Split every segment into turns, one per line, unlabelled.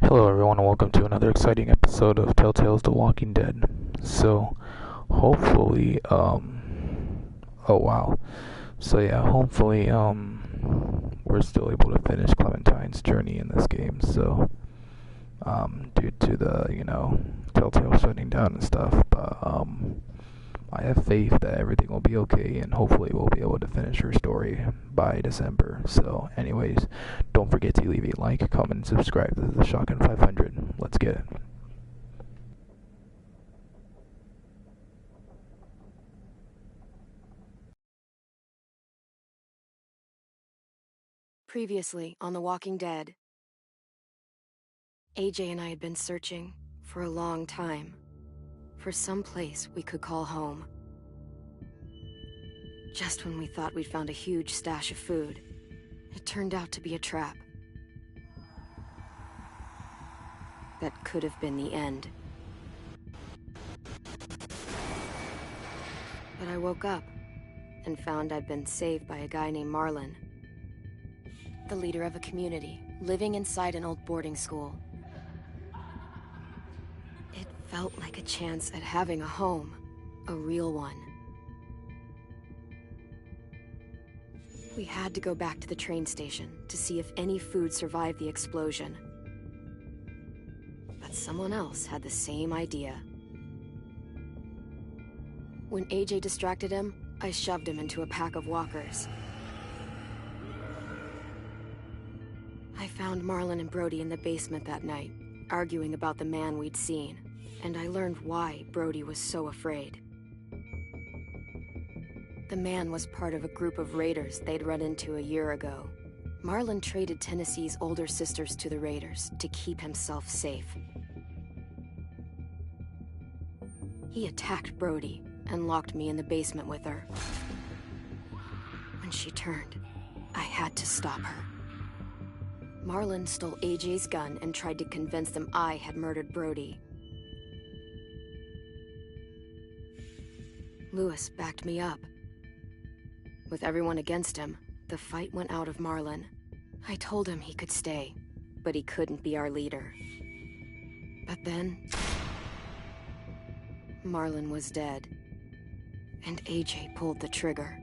Hello, everyone, and welcome to another exciting episode of Telltales: The Walking Dead. So, hopefully, oh wow. So yeah, hopefully, we're still able to finish Clementine's journey in this game. So, due to the, Telltale shutting down and stuff, but I have faith that everything will be okay, and hopefully we'll be able to finish her story by December. So, anyways, don't forget to leave a like, comment, and subscribe. This is the Shotgun 500. Let's get it.
Previously on The Walking Dead, AJ and I had been searching for a long time for some place we could call home. Just when we thought we'd found a huge stash of food, it turned out to be a trap. That could have been the end. But I woke up and found I'd been saved by a guy named Marlon, the leader of a community living inside an old boarding school. It felt like a chance at having a home, a real one. We had to go back to the train station to see if any food survived the explosion. But someone else had the same idea. When AJ distracted him, I shoved him into a pack of walkers. I found Marlon and Brody in the basement that night, arguing about the man we'd seen, and I learned why Brody was so afraid. The man was part of a group of raiders they'd run into a year ago. Marlon traded Tennessee's older sisters to the raiders to keep himself safe. He attacked Brody and locked me in the basement with her. When she turned, I had to stop her. Marlon stole AJ's gun and tried to convince them I had murdered Brody. Lewis backed me up. With everyone against him, the fight went out of Marlon. I told him he could stay, but he couldn't be our leader. But then, Marlon was dead, and AJ pulled the trigger.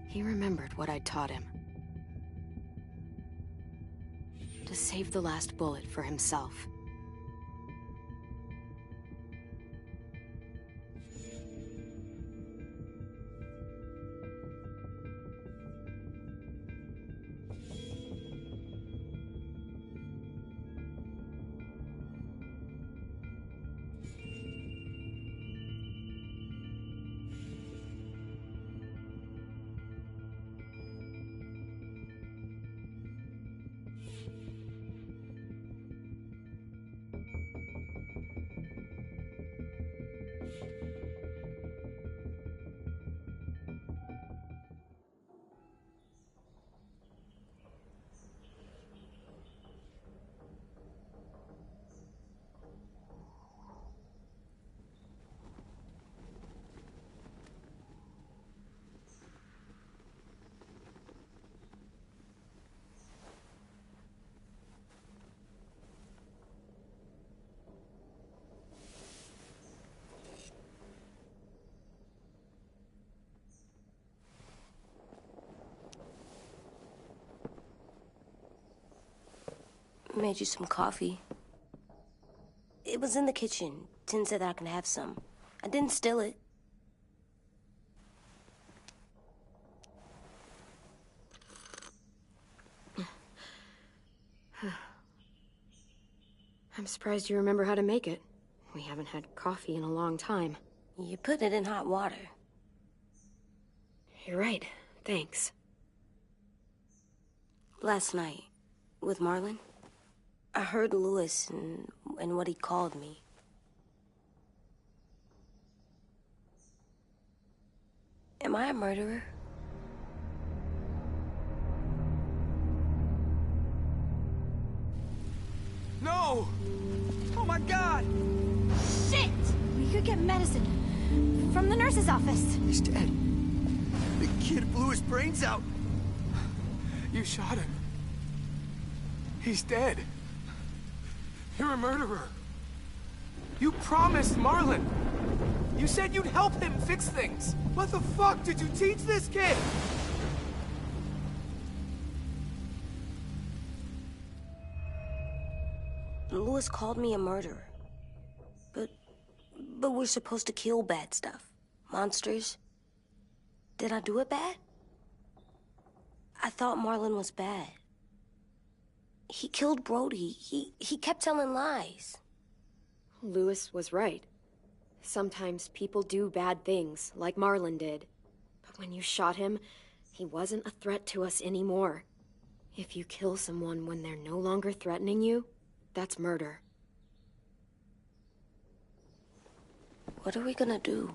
He remembered what I'd taught him. To save the last bullet for himself.
Made you some coffee. It was in the kitchen. Tin said that I can have some. I didn't steal it.
I'm surprised you remember how to make it. We haven't had coffee in a long time.
You put it in hot water.
You're right. Thanks.
Last night, with Marlon, I heard Lewis and what he called me. Am I a murderer?
No! Oh my God!
Shit! We could get medicine from the nurse's office.
He's dead. The kid blew his brains out. You shot him. He's dead. You're a murderer. You promised Marlon. You said you'd help him fix things. What the fuck did you teach this kid?
Lewis called me a murderer. But we're supposed to kill bad stuff. Monsters. Did I do it bad? I thought Marlon was bad. He killed Brody. He kept telling lies.
Lewis was right. Sometimes people do bad things, like Marlon did. But when you shot him, he wasn't a threat to us anymore. If you kill someone when they're no longer threatening you, that's murder.
What are we gonna do?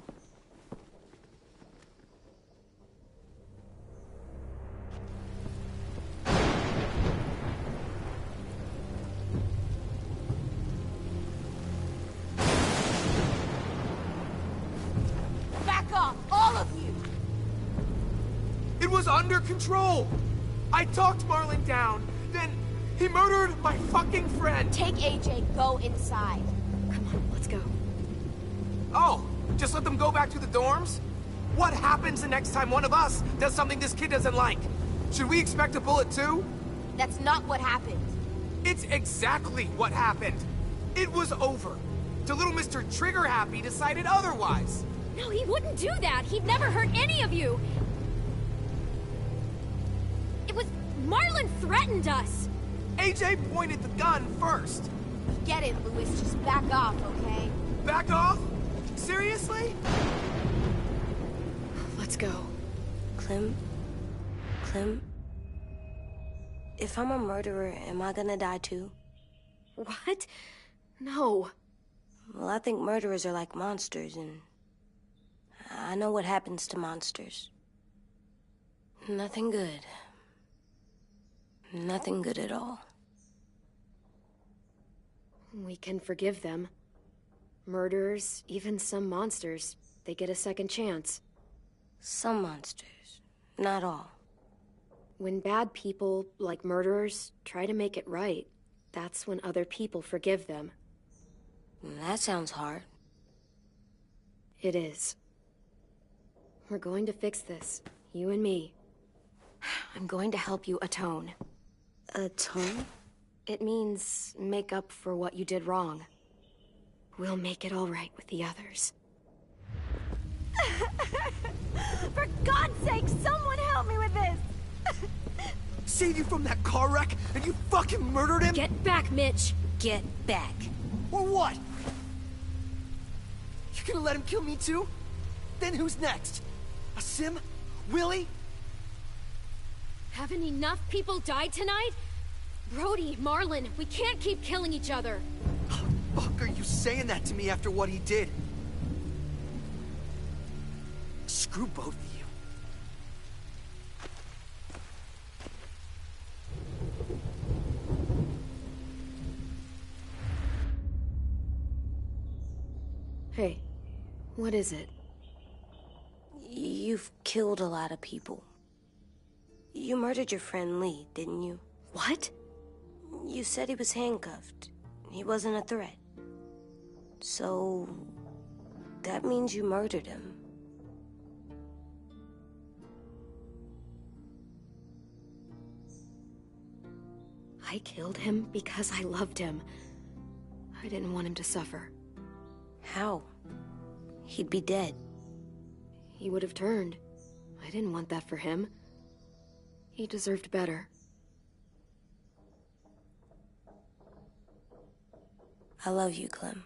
Back off, all of you!
It was under control. I talked Marlon down, then he murdered my fucking friend.
Take AJ, go inside.
Come on, let's go.
Oh, just let them go back to the dorms? What happens the next time one of us does something this kid doesn't like? Should we expect a bullet too?
That's not what happened.
It's exactly what happened. It was over. The little Mr. Trigger Happy decided otherwise.
No, he wouldn't do that. He'd never hurt any of you. It was... Marlon threatened us.
AJ pointed the gun first.
Get it, Lewis. Just back off, okay?
Back off? Seriously?
Let's go.
Clem? If I'm a murderer, am I gonna die too?
What? No.
Well, I think murderers are like monsters, and I know what happens to monsters. Nothing good. Nothing good at all.
We can forgive them. Murderers, even some monsters, they get a second chance.
Some monsters, not all.
When bad people, like murderers, try to make it right, that's when other people forgive them.
That sounds hard.
It is. We're going to fix this, you and me. I'm going to help you atone.
Atone?
It means make up for what you did wrong. We'll make it all right with the others.
For God's sake, someone help me with this!
Save you from that car wreck, and you fucking murdered him?
Get back, Mitch!
Get back.
Or what? You gonna let him kill me too? Then who's next? A Sim? Willie?
Haven't enough people died tonight? Brody, Marlon, we can't keep killing each other.
How the fuck are you saying that to me after what he did? Screw both of you.
Hey, what is it?
You've killed a lot of people. You murdered your friend Lee, didn't you?
What?
You said he was handcuffed. He wasn't a threat. So... that means you murdered him.
I killed him because I loved him. I didn't want him to suffer.
How? He'd be dead.
He would have turned. I didn't want that for him. He deserved better.
I love you, Clem.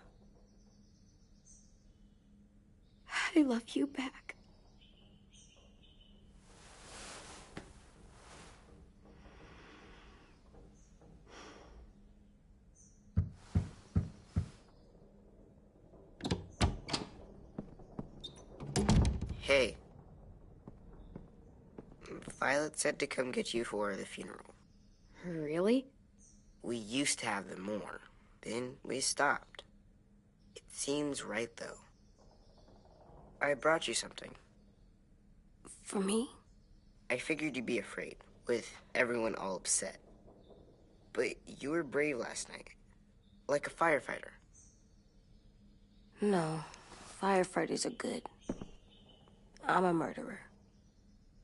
I love you back.
Hey. Violet said to come get you for the funeral.
Really?
We used to have them more. Then we stopped. It seems right, though. I brought you something.
For me?
I figured you'd be afraid, with everyone all upset. But you were brave last night. Like a firefighter.
No, firefighters are good. I'm a murderer.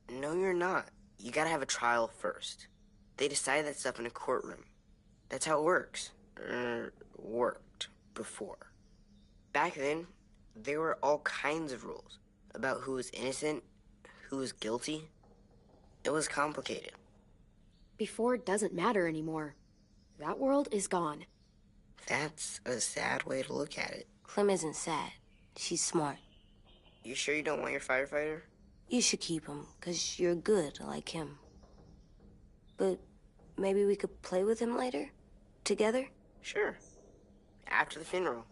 No, you're not. You gotta have a trial first. They decide that stuff in a courtroom. That's how it works. Worked before. Back then, there were all kinds of rules about who was innocent, who was guilty. It was complicated.
Before doesn't matter anymore. That world is gone.
That's a sad way to look at it.
Clem isn't sad. She's smart.
You sure you don't want your firefighter?
You should keep him, 'cause you're good like him. But maybe we could play with him later? Together?
Sure. After the funeral.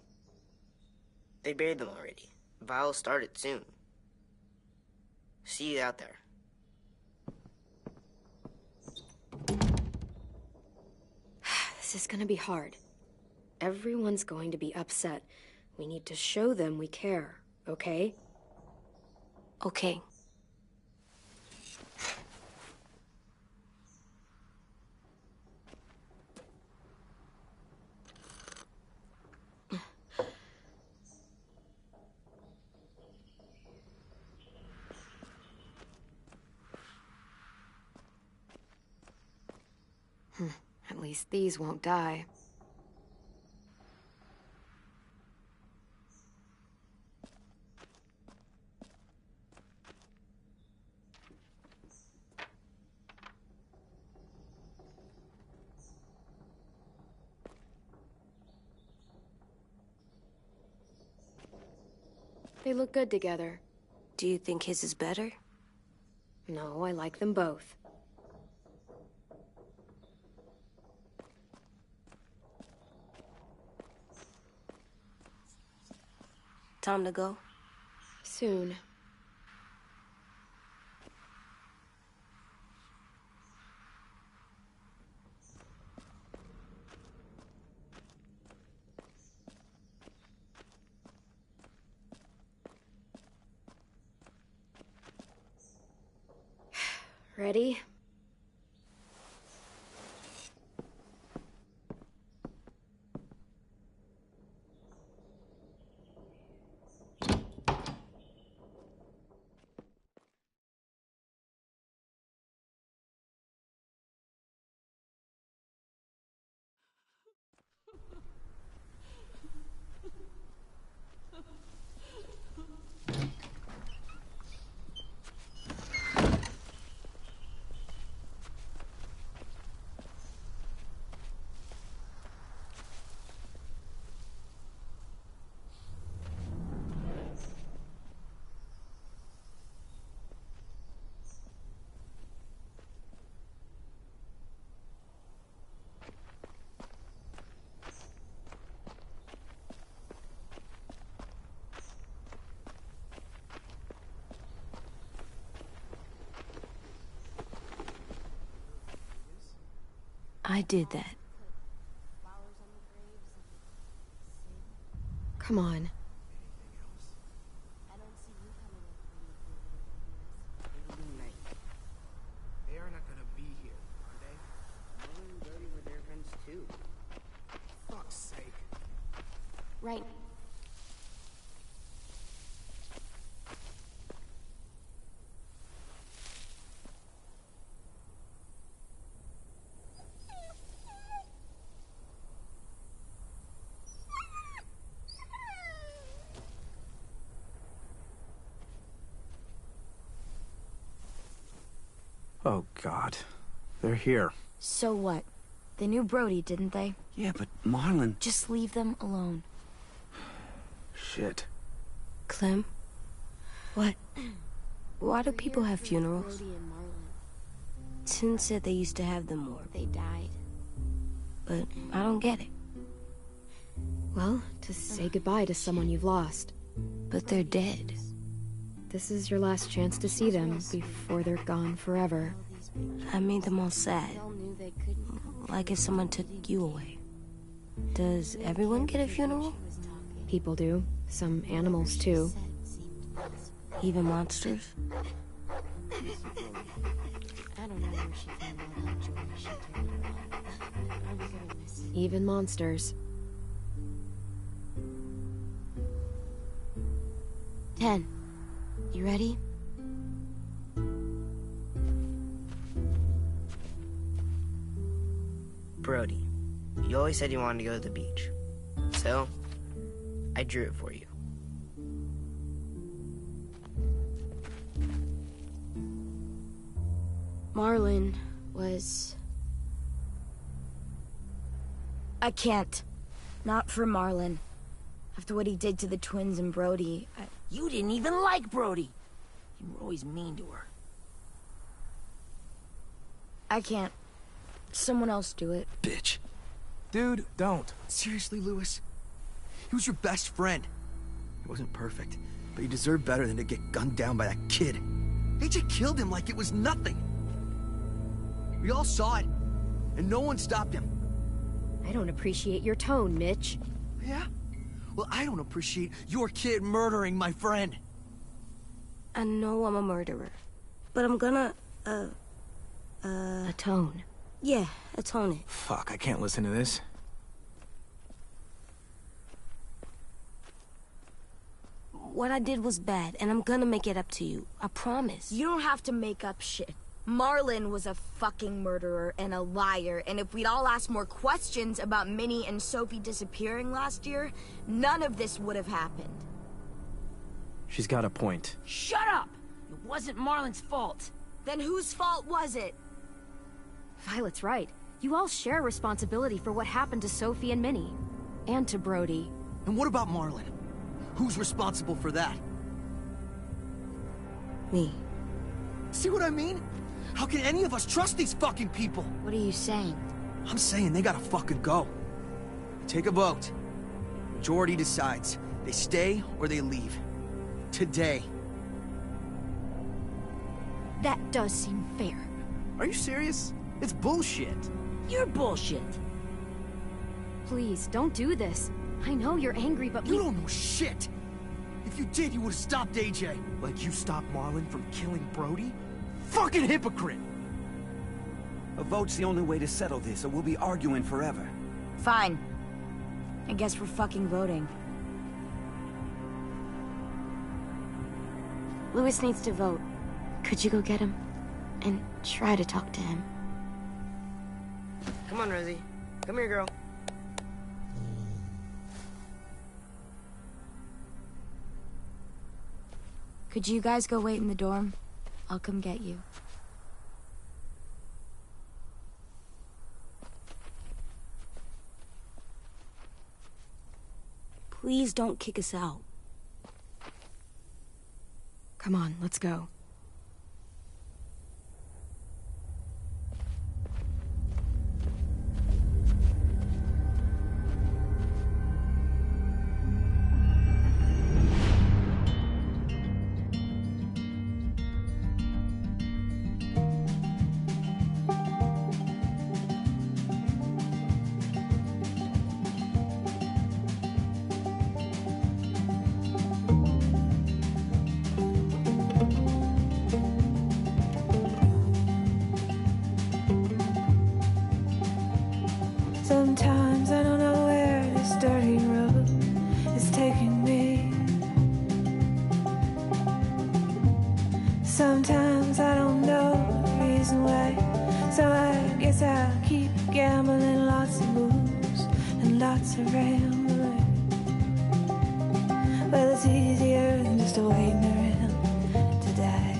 They buried them already. Vile'll start it soon. See you out there.
This is gonna be hard. Everyone's going to be upset. We need to show them we care, okay?
Okay.
At least these won't die. They look good together.
Do you think his is better?
No, I like them both.
Time to go?
Soon. Ready?
I did that.
Come on.
They are not gonna be here, are they?
Marlon and Brody were their friends too.
Fuck's sake.
Right.
Oh, God. They're here.
So what? They knew Brody, didn't they?
Yeah, but Marlon...
Just leave them alone.
Shit.
Clem?
What?
Why do people have funerals?
Brody and Marlon.
Tin said they used to have them more,
They died.
but I don't get it.
Well, to say goodbye to someone you've lost.
But they're dead.
This is your last chance to see them before they're gone forever.
I made them all sad. Like if someone took you away. Does everyone get a funeral?
People do. Some animals, too.
Even monsters?
I don't know where she found all that joy she carried around. I was gonna miss it. Even monsters. 10. You ready?
Brody, you always said you wanted to go to the beach. So, I drew it for you.
Marlon was...
I can't. Not for Marlon. After what he did to the twins and Brody,
You didn't even like Brody. You were always mean to her.
I can't. Someone else do it.
Bitch.
Dude, don't.
Seriously, Lewis? He was your best friend. He wasn't perfect, but he deserved better than to get gunned down by that kid. AJ killed him like it was nothing. We all saw it, and no one stopped him.
I don't appreciate your tone, Mitch.
Yeah? Well, I don't appreciate your kid murdering my friend.
I know I'm a murderer, but I'm gonna,
Atone.
yeah, atone it.
Fuck, I can't listen to this.
What I did was bad, and I'm gonna make it up to you. I promise.
You don't have to make up shit. Marlon was a fucking murderer and a liar, and if we'd all asked more questions about Minnie and Sophie disappearing last year, none of this would have happened.
She's got a point.
Shut up! It wasn't Marlon's fault.
Then whose fault was it?
Violet's right. You all share responsibility for what happened to Sophie and Minnie. And to Brody.
And what about Marlon? Who's responsible for that?
Me.
See what I mean? How can any of us trust these fucking people?
What are you saying?
I'm saying they gotta fucking go. Take a vote. Majority decides. They stay or they leave. Today.
That does seem fair.
Are you serious? It's bullshit.
You're bullshit.
Please, don't do this. I know you're angry, but
You don't know shit! If you did, you would've stopped AJ.
Like you stopped Marlon from killing Brody? Fucking hypocrite!
A vote's the only way to settle this, or we'll be arguing forever.
Fine. I guess we're fucking voting.
Lewis needs to vote. Could you go get him? And try to talk to him.
Come on, Rosie. Come here, girl.
Could you guys go wait in the dorm? I'll come get you.
Please don't kick us out.
come on, let's go.
Sometimes I don't know where this dirty road is taking me. Sometimes I don't know the reason why. So I guess I'll keep gambling, lots of moves and lots of rambling. Well, it's easier than just waiting around to die.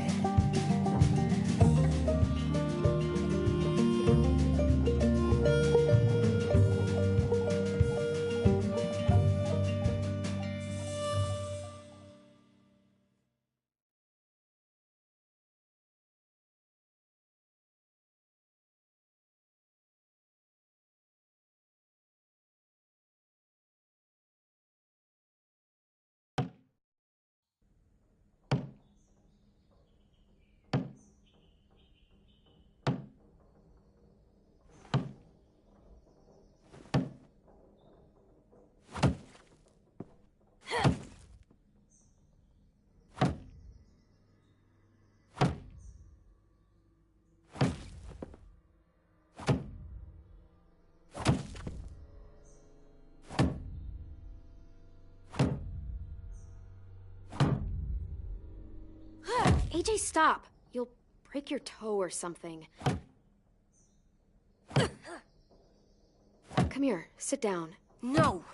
AJ, stop. You'll break your toe or something. Come here, sit down.
No.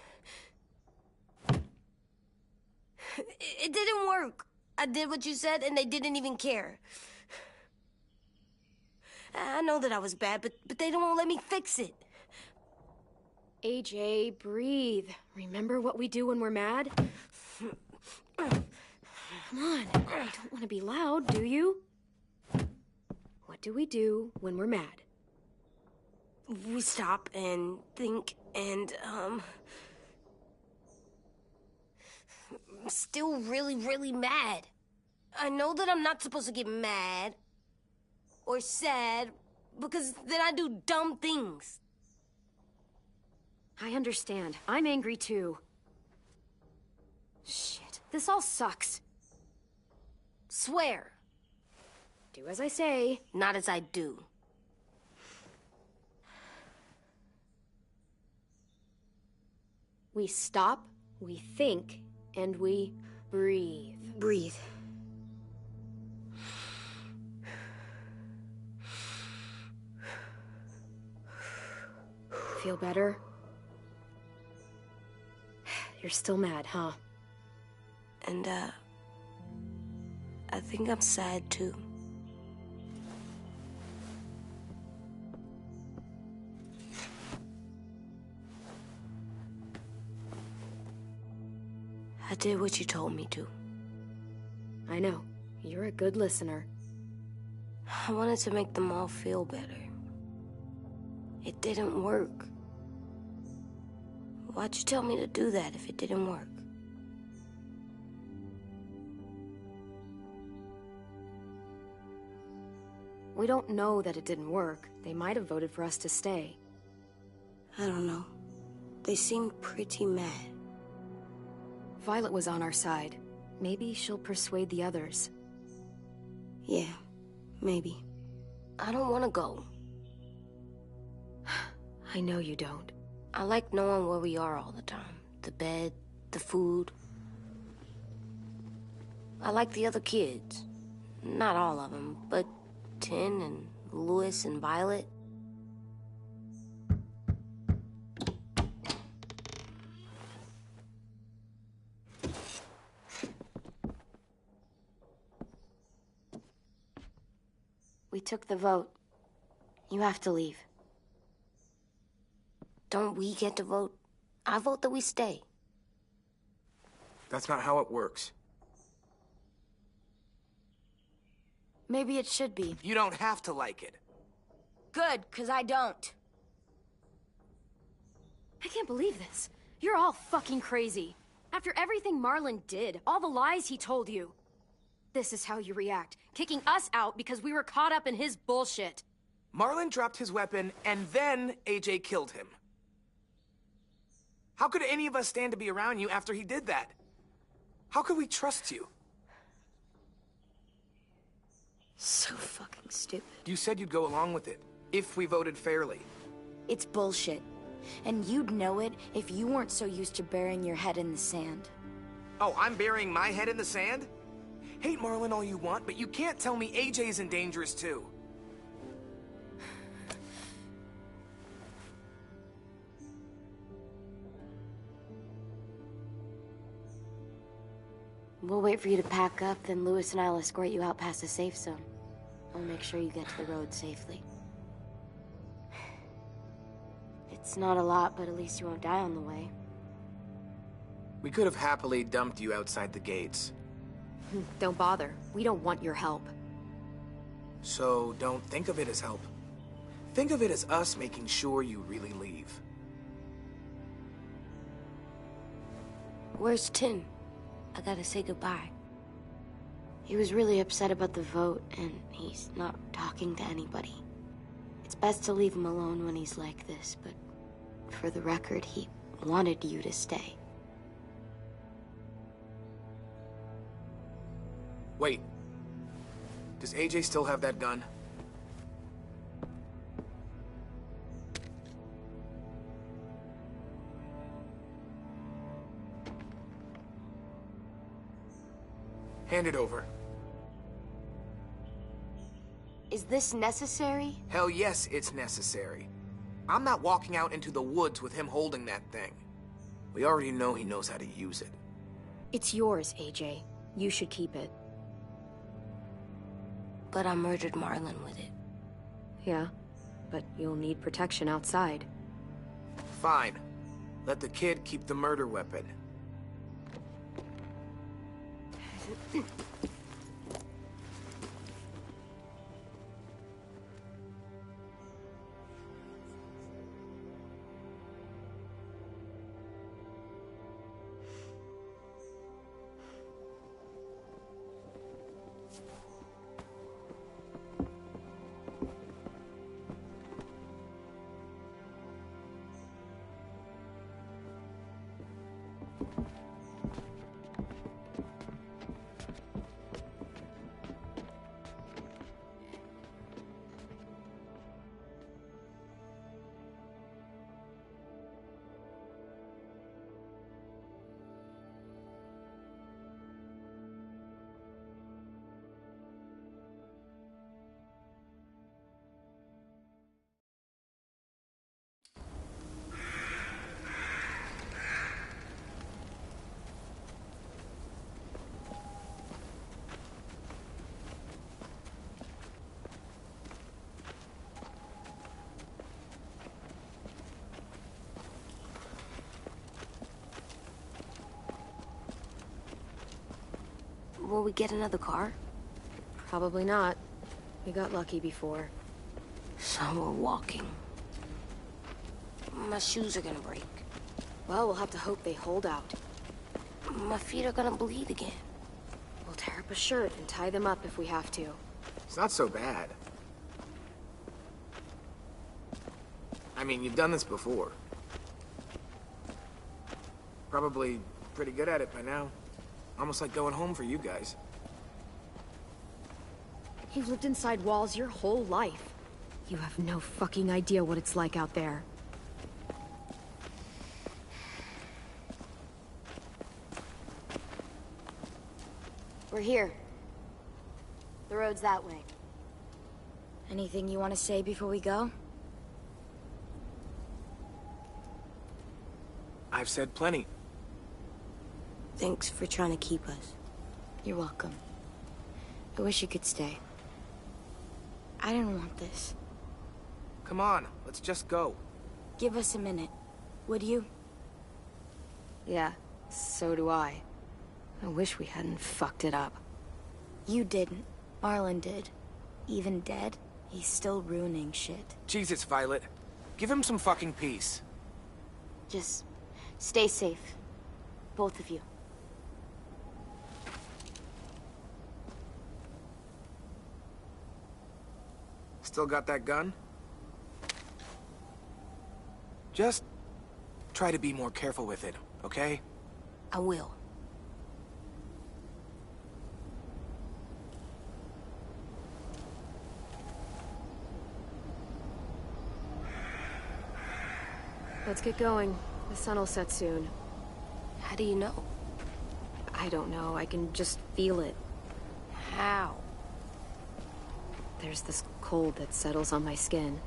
It didn't work. I did what you said, and they didn't even care. I know that I was bad, but they don't let me fix it.
AJ, breathe. Remember what we do when we're mad? Come on, you don't want to be loud, do you? What do we do when we're mad?
We stop and think and, I'm still really, really mad. I know that I'm not supposed to get mad or sad because then I do dumb things.
I understand. I'm angry too. Shit, this all sucks.
Swear.
Do as I say.
Not as I do.
We stop, we think, and we breathe.
Breathe.
Feel better? You're still mad, huh?
And, I think I'm sad too. I did what you told me to.
I know. You're a good listener.
I wanted to make them all feel better. It didn't work. Why'd you tell me to do that if it didn't work?
We don't know that it didn't work. They might have voted for us to stay.
I don't know. They seemed pretty mad.
Violet was on our side. Maybe she'll persuade the others.
Yeah, maybe. I don't want to go.
I know you don't.
I like knowing where we are all the time. The bed, the food. I like the other kids. Not all of them, but Tin and Louis and Violet.
We took the vote. You have to leave.
Don't we get to vote? I vote that we stay.
That's not how it works.
Maybe it should be.
You don't have to like it.
Good, 'cause I don't.
I can't believe this. You're all fucking crazy. After everything Marlon did, all the lies he told you. This is how you react, kicking us out because we were caught up in his bullshit.
Marlon dropped his weapon, and then AJ killed him. How could any of us stand to be around you after he did that? How could we trust you?
So fucking stupid.
You said you'd go along with it, if we voted fairly.
It's bullshit. And you'd know it if you weren't so used to burying your head in the sand.
Oh, I'm burying my head in the sand? Hate Marlon all you want, but you can't tell me AJ isn't dangerous too.
We'll wait for you to pack up, then Louis and I'll escort you out past the safe zone. I'll make sure you get to the road safely. It's not a lot, but at least you won't die on the way.
We could have happily dumped you outside the gates.
Don't bother. We don't want your help.
So don't think of it as help. Think of it as us making sure you really leave.
Where's Tin? I gotta say goodbye.
He was really upset about the vote, and he's not talking to anybody. It's best to leave him alone when he's like this, but for the record, he wanted you to stay.
Wait. Does AJ still have that gun? Hand it over.
Is this necessary?
Hell yes, it's necessary. I'm not walking out into the woods with him holding that thing. We already know he knows how to use it.
It's yours, AJ. You should keep it.
But I murdered Marlon with it.
Yeah, but you'll need protection outside.
Fine. Let the kid keep the murder weapon.
Will we get another car?
Probably not. We got lucky before.
So we're walking. My shoes are gonna break.
Well, we'll have to hope they hold out.
My feet are gonna bleed again.
We'll tear up a shirt and tie them up if we have to.
It's not so bad. I mean, you've done this before. Probably pretty good at it by now. Almost like going home for you guys.
You've lived inside walls your whole life. You have no fucking idea what it's like out there.
We're here. The road's that way. Anything you want to say before we go?
I've said plenty.
Thanks for trying to keep us.
You're welcome. I wish you could stay. I didn't want this.
Come on, let's just go.
Give us a minute, would you?
Yeah, so do I. I wish we hadn't fucked it up.
You didn't. Marlon did. Even dead, he's still ruining shit.
Jesus, Violet. Give him some fucking peace.
Just stay safe. Both of you.
Still got that gun? Just try to be more careful with it, okay?
I will.
Let's get going. The sun will set soon.
How do you know?
I don't know. I can just feel it.
How?
There's this cold that settles on my skin.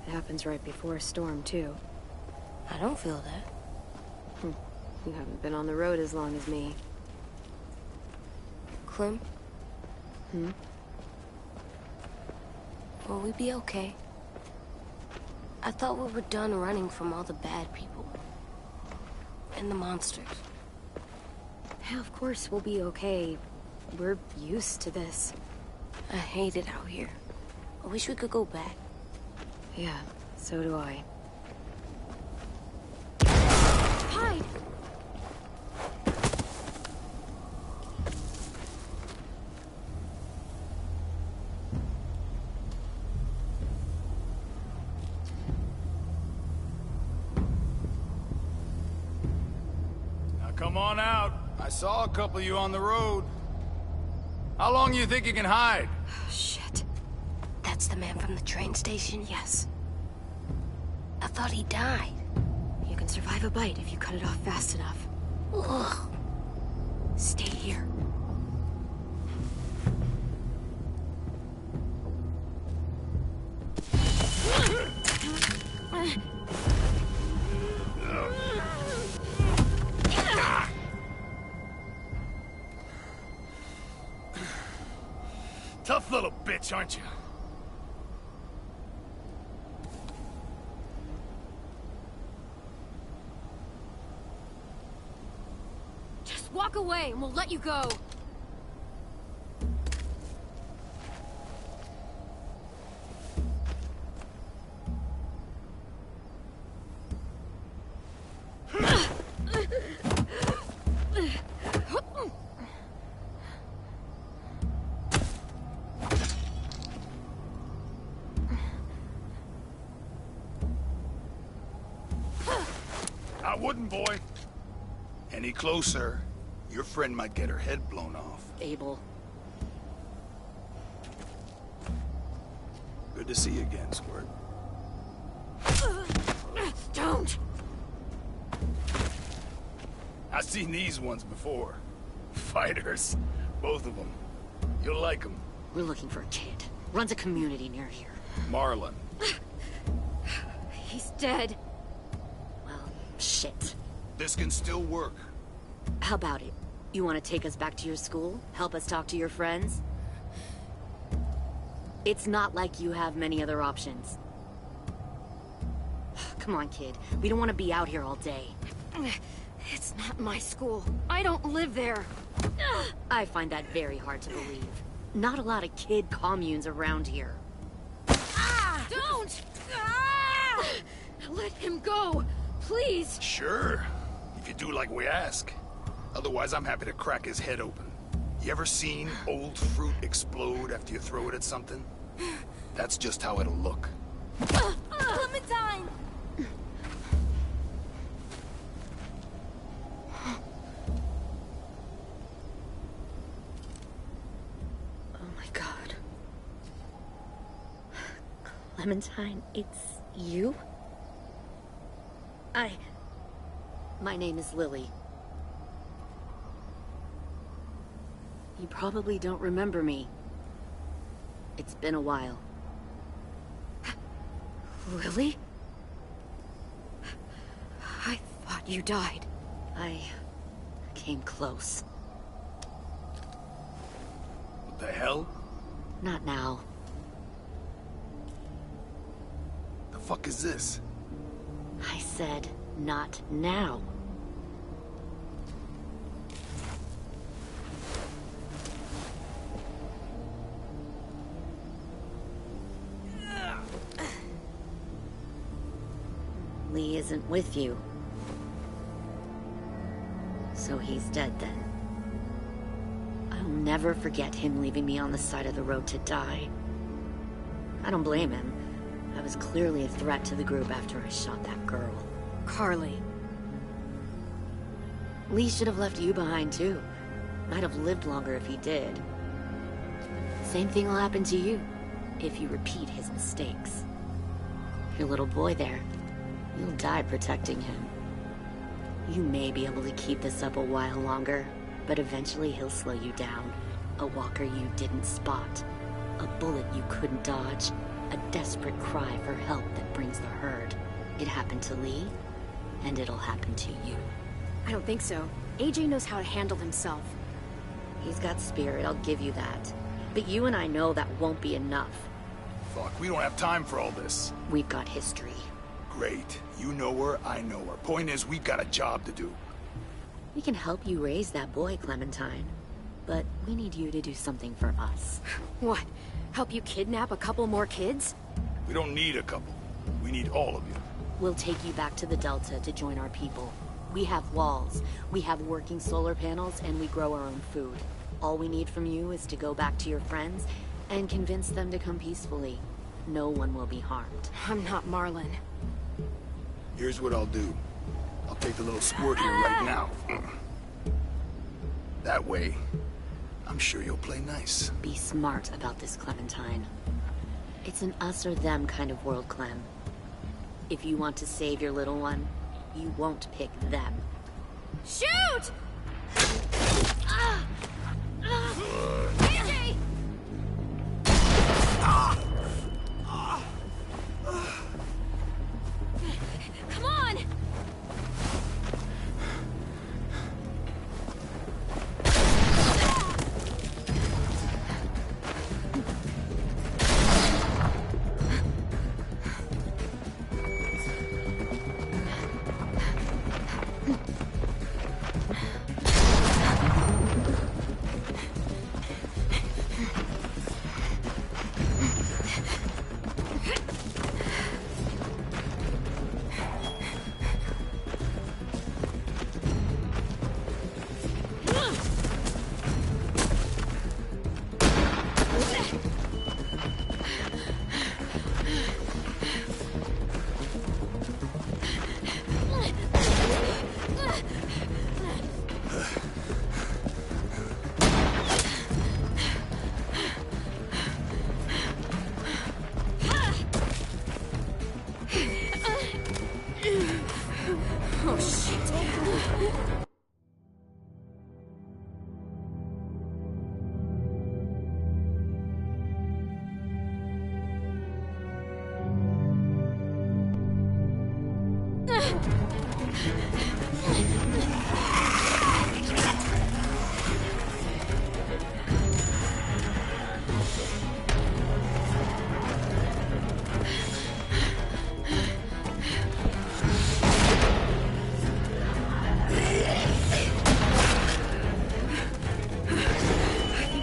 It happens right before a storm, too.
I don't feel that.
You haven't been on the road as long as me.
Clem? Will we be okay? I thought we were done running from all the bad people. And the monsters.
Yeah, of course we'll be okay. We're used to this.
I hate it out here. I wish we could go back.
Yeah, so do I.
Hide!
Now come on out. I saw a couple of you on the road. How long you think you can hide?
Shit.
That's the man from the train station?
Yes.
I thought he died.
You can survive a bite if you cut it off fast enough.
Ugh.
Stay here.
Tough little bitch, aren't you?
Just walk away and we'll let you go.
I wouldn't, boy. Any closer, your friend might get her head blown off.
Abel.
Good to see you again, Squirt.
Don't!
I've seen these ones before. Fighters. Both of them. You'll like them.
We're looking for a kid. Runs a community near here.
Marlon.
He's dead.
Well, shit.
This can still work.
How about it? You want to take us back to your school? Help us talk to your friends? It's not like you have many other options. Come on, kid. We don't want to be out here all day.
It's not my school. I don't live there.
I find that very hard to believe. Not a lot of kid communes around here.
Ah! Don't! Ah! Let him go, please.
Sure. If you do like we ask. Otherwise, I'm happy to crack his head open. You ever seen old fruit explode after you throw it at something? That's just how it'll look.
Clementine!
Oh my god. Clementine, it's you? My name is Lily. You probably don't remember me. It's been a while.
Lily? I thought you died.
I came close.
What the hell?
Not now.
The fuck is this?
I said, not now. Lee isn't with you. So he's dead then. I'll never forget him leaving me on the side of the road to die. I don't blame him. I was clearly a threat to the group after I shot that girl.
Carly.
Lee should have left you behind too. Might have lived longer if he did. Same thing will happen to you, if you repeat his mistakes. Your little boy there, you'll die protecting him. You may be able to keep this up a while longer, but eventually he'll slow you down. A walker you didn't spot. A bullet you couldn't dodge. A desperate cry for help that brings the herd. It happened to Lee, and it'll happen to you.
I don't think so. AJ knows how to handle himself.
He's got spirit, I'll give you that. But you and I know that won't be enough.
Fuck, we don't have time for all this.
We've got history.
Great. You know her, I know her. Point is, we've got a job to do.
We can help you raise that boy, Clementine. But we need you to do something for us.
What? Help you kidnap a couple more kids?
We don't need a couple. We need all of you.
We'll take you back to the Delta to join our people. We have walls, we have working solar panels, and we grow our own food. All we need from you is to go back to your friends and convince them to come peacefully. No one will be harmed.
I'm not Marlon.
Here's what I'll do. I'll take the little squirt here right now. That way, I'm sure you'll play nice.
Be smart about this, Clementine. It's an us or them kind of world, Clem. If you want to save your little one, you won't pick them.
Shoot! AJ! Come on! Oh, shit.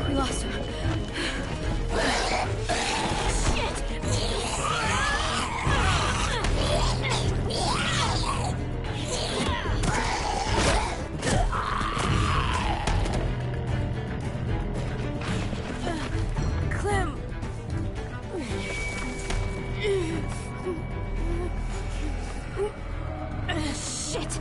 We lost him.
Clem!
Shit.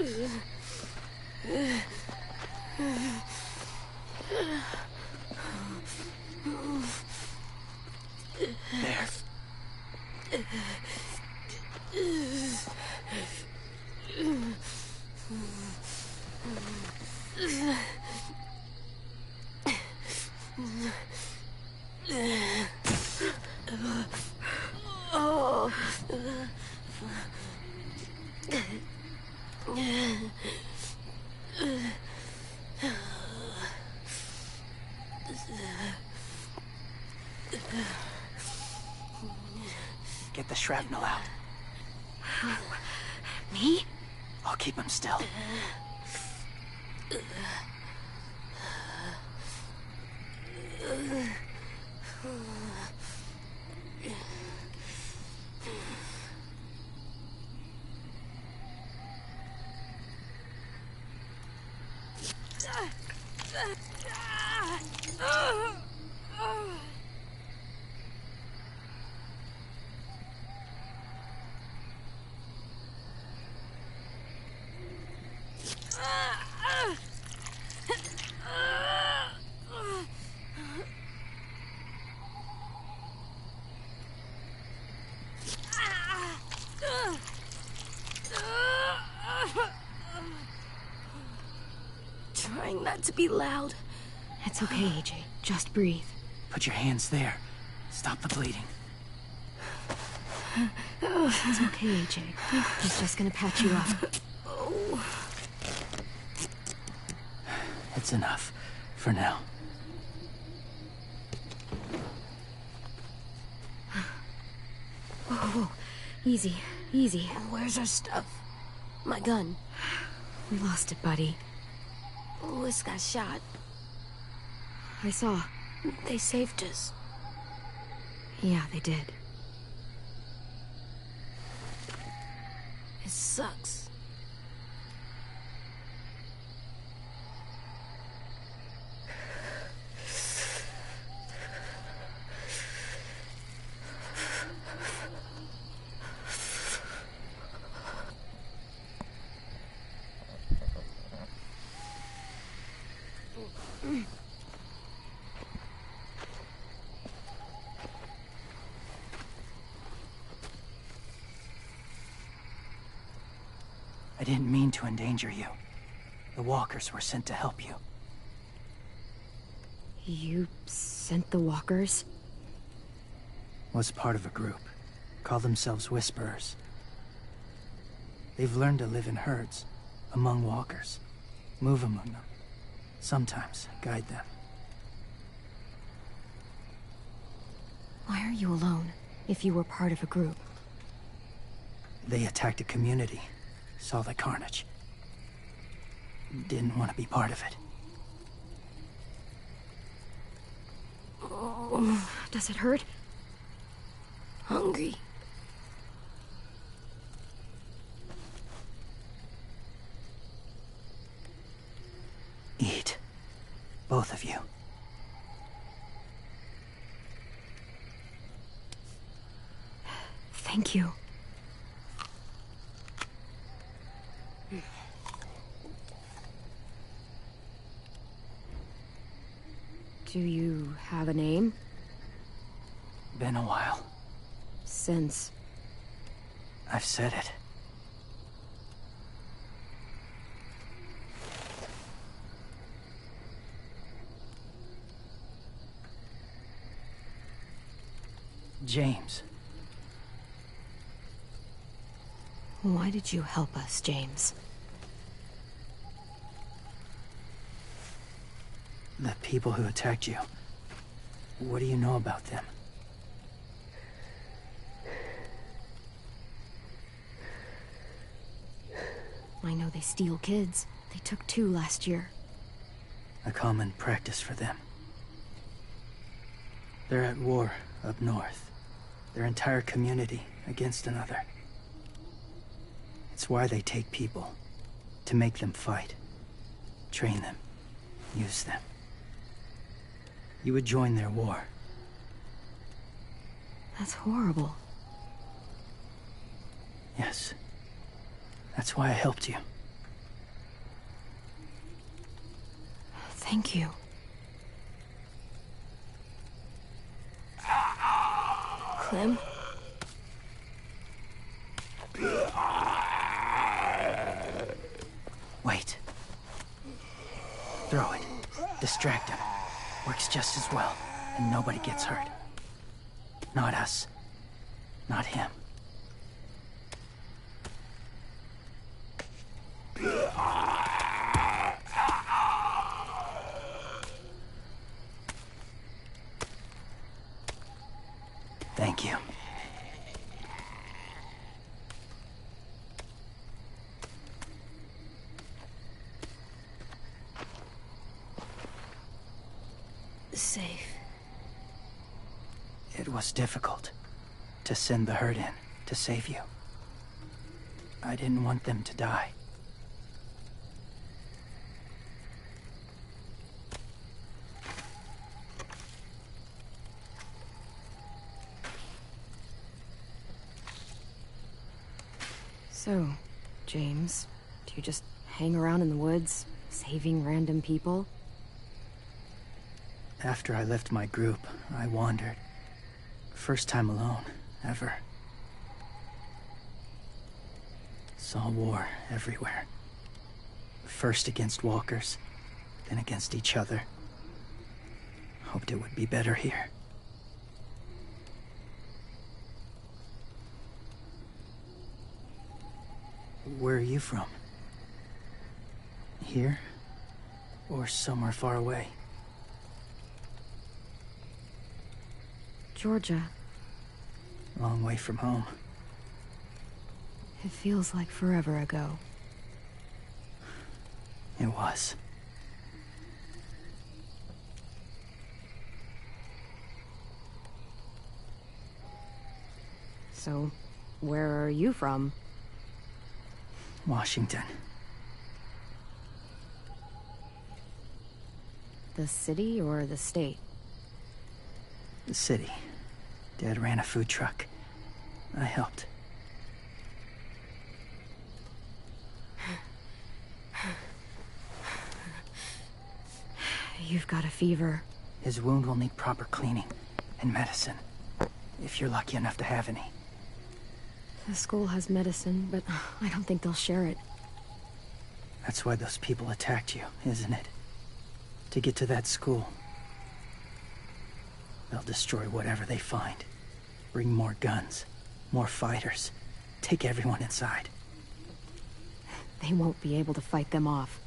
There. Get the shrapnel out.
Me?
I'll keep him still.
Trying not to be loud.
It's okay, AJ. Just breathe.
Put your hands there. Stop the bleeding.
It's okay, AJ. He's just gonna patch you up.
It's enough. For now.
Whoa, whoa. Easy, easy.
Where's our stuff? My gun.
We lost it, buddy.
Lewis got shot.
I saw.
They saved us.
Yeah, they did.
It sucks.
I didn't mean to endanger you. The walkers were sent to help you.
You sent the walkers?
Was part of a group. Call themselves Whisperers. They've learned to live in herds, among walkers. Move among them. Sometimes guide them.
Why are you alone, if you were part of a group?
They attacked a community. Saw the carnage. Didn't want to be part of it.
Does it hurt?
Hungry.
Eat. Both of you.
Thank you. Do you have a name?
Been a while.
Since...
I've said it. James.
Why did you help us, James?
The people who attacked you. What do you know about them?
I know they steal kids. They took 2 last year.
A common practice for them. They're at war up north. Their entire community against another. It's why they take people. To make them fight. Train them. Use them. You would join their war.
That's horrible.
Yes. That's why I helped you.
Thank you. Clem?
Wait. Throw it. Distract him. Works just as well, and nobody gets hurt. Not us. Not him. Thank you.
Safe.
It was difficult to send the herd in to save you. I didn't want them to die.
So, James, do you just hang around in the woods, saving random people?
After I left my group, I wandered. First time alone, ever. Saw war everywhere. First against walkers, then against each other. Hoped it would be better here. Where are you from? Here? Or somewhere far away?
Georgia.
Long way from home.
It feels like forever ago.
It was.
So, where are you from?
Washington.
The city or the state?
The city. Dad ran a food truck. I helped.
You've got a fever.
His wound will need proper cleaning and medicine. If you're lucky enough to have any.
The school has medicine, but I don't think they'll share it.
That's why those people attacked you, isn't it? To get to that school. They'll destroy whatever they find. Bring more guns, more fighters. Take everyone inside.
They won't be able to fight them off.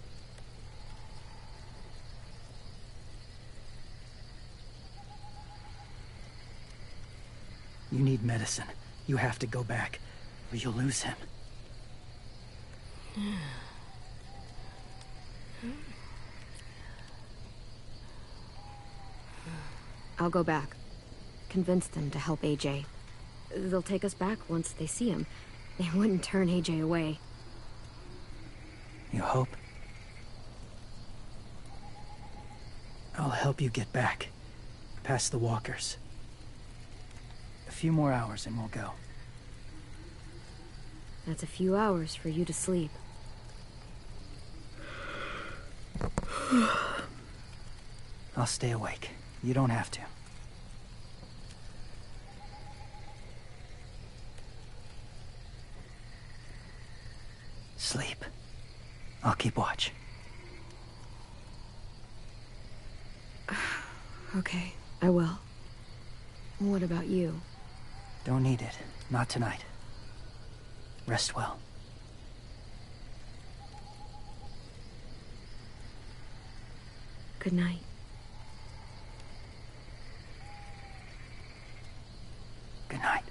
You need medicine. You have to go back, or you'll lose him.
I'll go back. Convince them to help AJ. They'll take us back once they see him. They wouldn't turn AJ away.
You hope? I'll help you get back. Past the walkers. A few more hours and we'll go.
That's a few hours for you to sleep.
I'll stay awake. You don't have to. Sleep. I'll keep watch.
Okay, I will. What about you?
Don't need it. Not tonight. Rest well.
Good night.
Good night.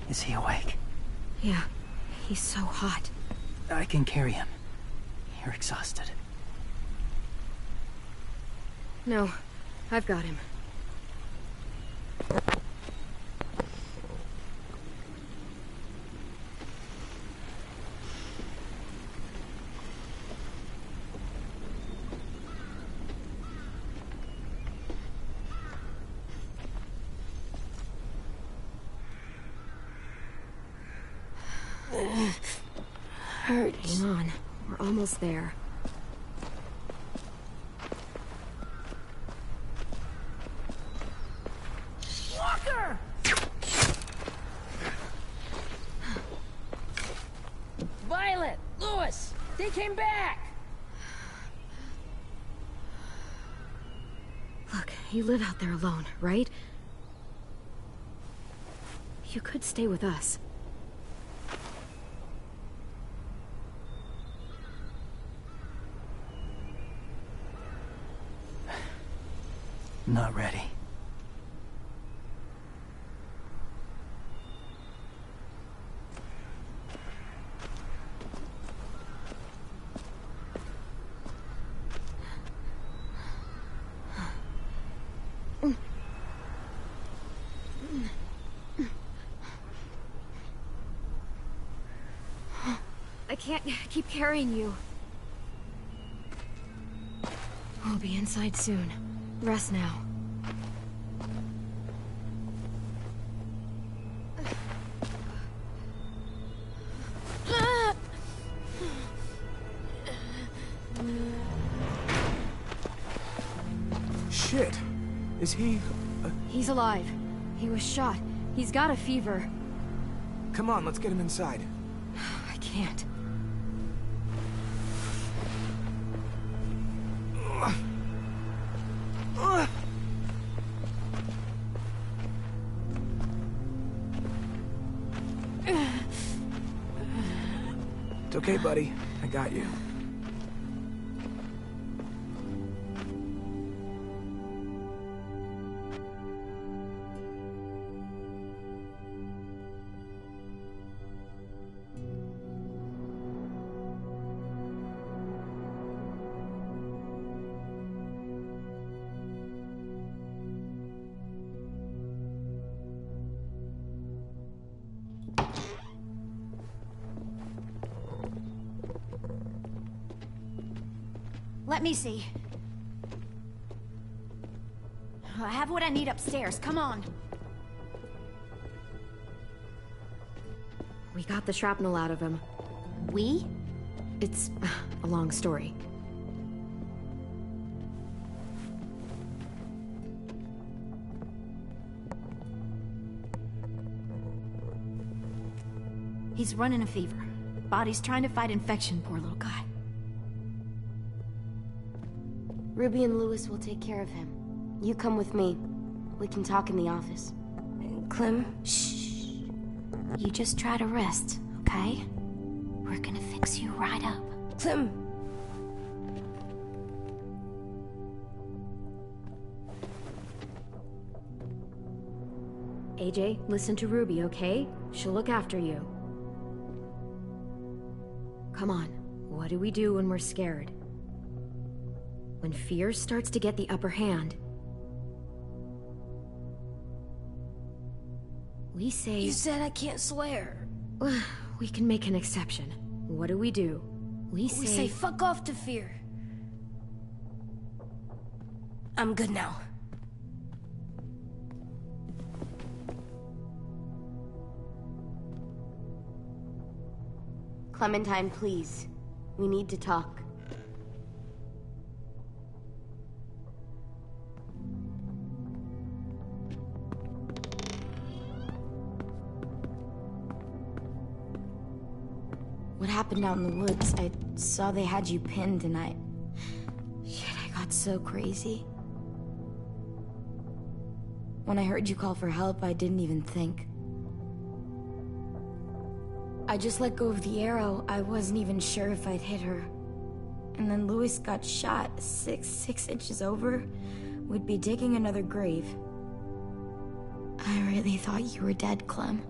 Is he awake? Yeah, he's so hot.
I can carry him. You're exhausted.
No, I've got him.
Hurts.
Hang on, we're almost there.
Walker! Violet! Lewis! They came back!
Look, you live out there alone, right? You could stay with us.
Not ready.
I can't keep carrying you. We'll be inside soon. Rest now.
Shit. Is he...
He's alive. He was shot. He's got a fever.
Come on, let's get him inside.
I can't.
It's okay, buddy. I got you.
Let me see. I have what I need upstairs. Come on.
We got the shrapnel out of him.
We?
It's a long story.
He's running a fever. Body's trying to fight infection, poor little guy.
Ruby and Lewis will take care of him. You come with me. We can talk in the office. Clem?
Shh. You just try to rest, okay? We're gonna fix you right up.
Clem!
AJ, listen to Ruby, okay? She'll look after you. Come on, what do we do when we're scared? When fear starts to get the upper hand, we say...
You said I can't swear.
We can make an exception. What do? We say
fuck off to fear. I'm good now. Clementine, please. We need to talk.
What happened out in the woods? I saw they had you pinned and
Shit, I got so crazy.
when I heard you call for help, I didn't even think. I just let go of the arrow. I wasn't even sure if I'd hit her. And then Lewis got shot 6 inches over. We'd be digging another grave. I really thought you were dead, Clem.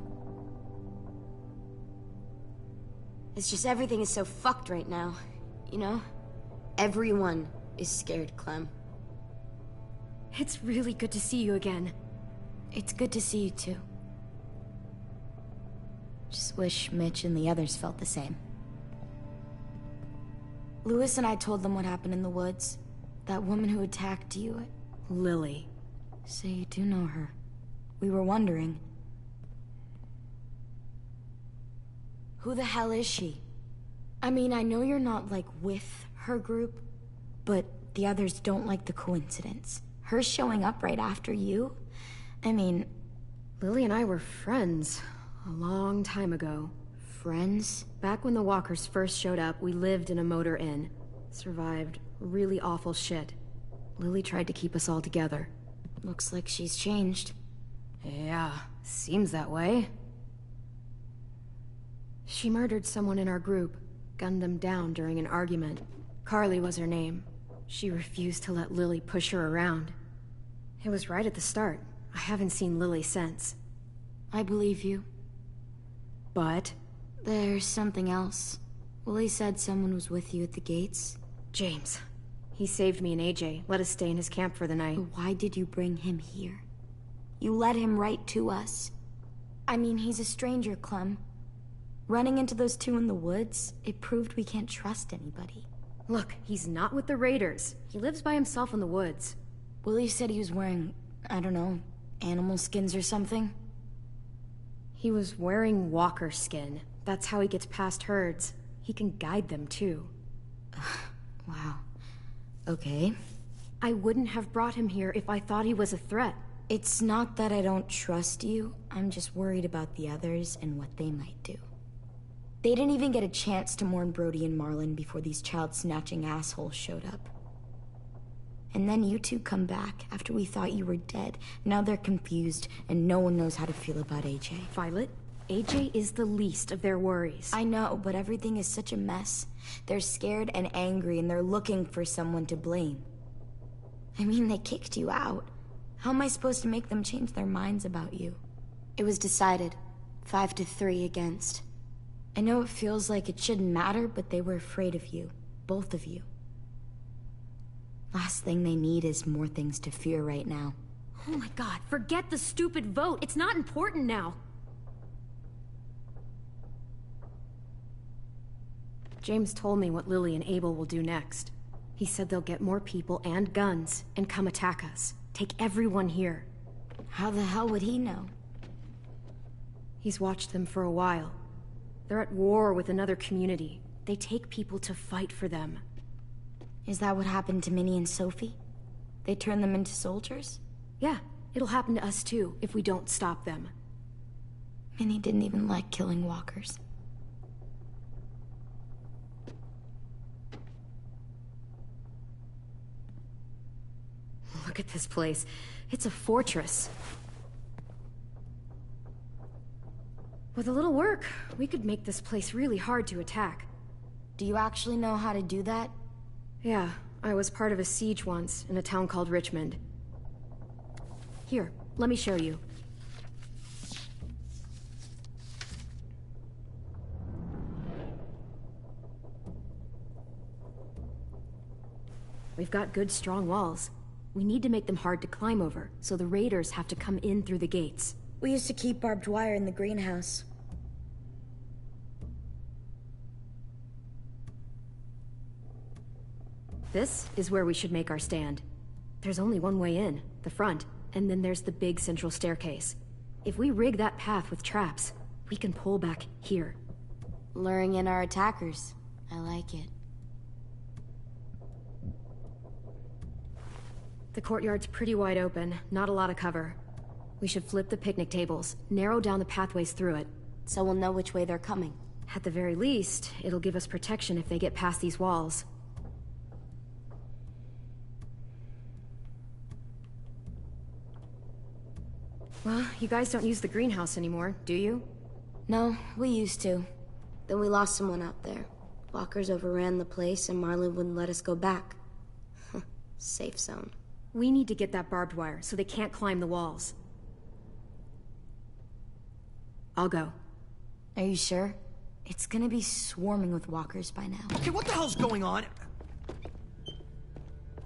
It's just everything is so fucked right now, you know? Everyone is scared, Clem.
It's really good to see you again.
It's good to see you too. Just wish Mitch and the others felt the same. Lewis and I told them what happened in the woods. That woman who attacked you.
Lily.
So you do know her. We were wondering. Who the hell is she? I mean, I know you're not, like, with her group, but the others don't like the coincidence. Her showing up right after you? I mean...
Lily and I were friends a long time ago.
Friends?
Back when the walkers first showed up, we lived in a motor inn. Survived really awful shit. Lily tried to keep us all together.
Looks like she's changed.
Yeah, seems that way. She murdered someone in our group, gunned them down during an argument. Carly was her name. She refused to let Lily push her around. It was right at the start. I haven't seen Lily since.
I believe you.
But...
There's something else. Willie said someone was with you at the gates.
James. He saved me and AJ, let us stay in his camp for the night.
But why did you bring him here? You led him right to us. I mean, he's a stranger, Clem. Running into those two in the woods, it proved we can't trust anybody.
Look, he's not with the Raiders. He lives by himself in the woods.
Willie said he was wearing, I don't know, animal skins or something?
He was wearing walker skin. That's how he gets past herds. He can guide them, too.
Wow. Okay.
I wouldn't have brought him here if I thought he was a threat.
It's not that I don't trust you. I'm just worried about the others and what they might do. They didn't even get a chance to mourn Brody and Marlon before these child-snatching assholes showed up. And then you two come back after we thought you were dead. Now they're confused, and no one knows how to feel about AJ.
Violet, AJ is the least of their worries.
I know, but everything is such a mess. They're scared and angry, and they're looking for someone to blame. I mean, they kicked you out. How am I supposed to make them change their minds about you? It was decided. 5-3 against. I know it feels like it shouldn't matter, but they were afraid of you. Both of you. Last thing they need is more things to fear right now.
Oh my god, forget the stupid vote. It's not important now. James told me what Lily and Abel will do next. He said they'll get more people and guns and come attack us. Take everyone here.
How the hell would he know?
He's watched them for a while. They're at war with another community. They take people to fight for them.
Is that what happened to Minnie and Sophie? They turned them into soldiers?
Yeah, it'll happen to us too, if we don't stop them.
Minnie didn't even like killing walkers.
Look at this place. It's a fortress. With a little work, we could make this place really hard to attack.
Do you actually know how to do that?
Yeah, I was part of a siege once, in a town called Richmond. Here, let me show you. We've got good, strong walls. We need to make them hard to climb over, so the raiders have to come in through the gates.
We used to keep barbed wire in the greenhouse.
This is where we should make our stand. There's only one way in, the front, and then there's the big central staircase. If we rig that path with traps, we can pull back here.
Luring in our attackers. I like it.
The courtyard's pretty wide open, not a lot of cover. We should flip the picnic tables, narrow down the pathways through it.
So we'll know which way they're coming.
At the very least, it'll give us protection if they get past these walls. Well, you guys don't use the greenhouse anymore, do you?
No, we used to. Then we lost someone out there. Walkers overran the place and Marlon wouldn't let us go back. Safe zone.
We need to get that barbed wire so they can't climb the walls. I'll go.
Are you sure? It's gonna be swarming with walkers by now.
Okay, what the hell's going on?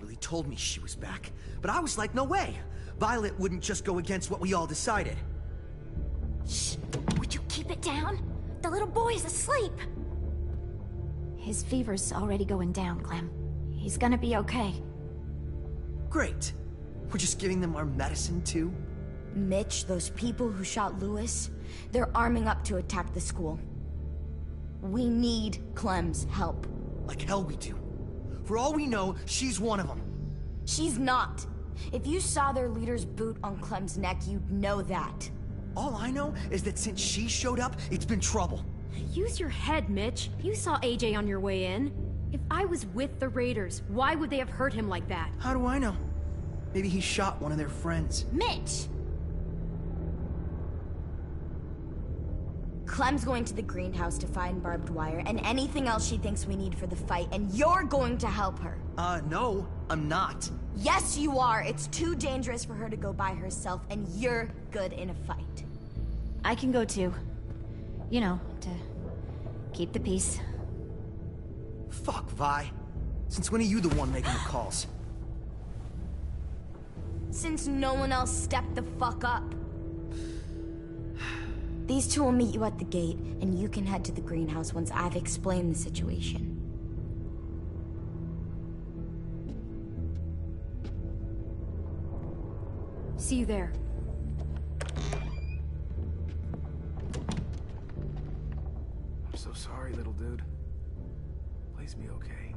Willie told me she was back, but I was like, no way. Violet wouldn't just go against what we all decided.
Shh! Would you keep it down? The little boy's asleep! His fever's already going down, Clem. He's gonna be okay.
Great. We're just giving them our medicine, too?
Mitch, those people who shot Lewis, they're arming up to attack the school. We need Clem's help.
Like hell we do. For all we know, she's one of them.
She's not. If you saw their leader's boot on Clem's neck, you'd know that.
All I know is that since she showed up, it's been trouble.
Use your head, Mitch. You saw AJ on your way in. If I was with the Raiders, why would they have hurt him like that?
How do I know? Maybe he shot one of their friends.
Mitch! Clem's going to the greenhouse to find barbed wire and anything else she thinks we need for the fight, and you're going to help her.
No, I'm not.
Yes, you are. It's too dangerous for her to go by herself, and you're good in a fight.
I can go too. You know, to keep the peace.
Fuck, Vi. Since when are you the one making the calls?
Since no one else stepped the fuck up. These two will meet you at the gate, and you can head to the greenhouse once I've explained the situation.
See you there.
I'm so sorry, little dude. Please be okay.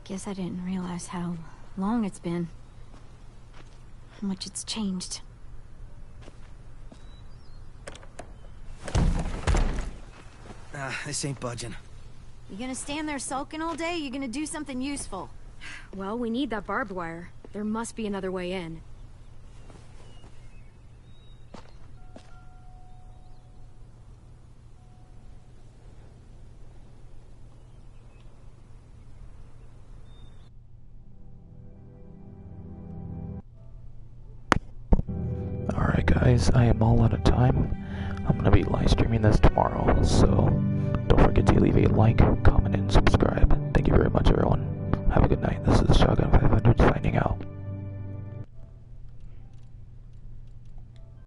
Guess I didn't realize how long it's been. How much it's changed.
This ain't budging.
You gonna stand there sulking all day? You gonna do something useful?
Well, we need that barbed wire. There must be another way in.
Alright guys, I am all out of time. I'm going to be live streaming this tomorrow, so don't forget to leave a like, comment, and subscribe. Thank you very much everyone. Have a good night. This is Shotgun 500 signing out.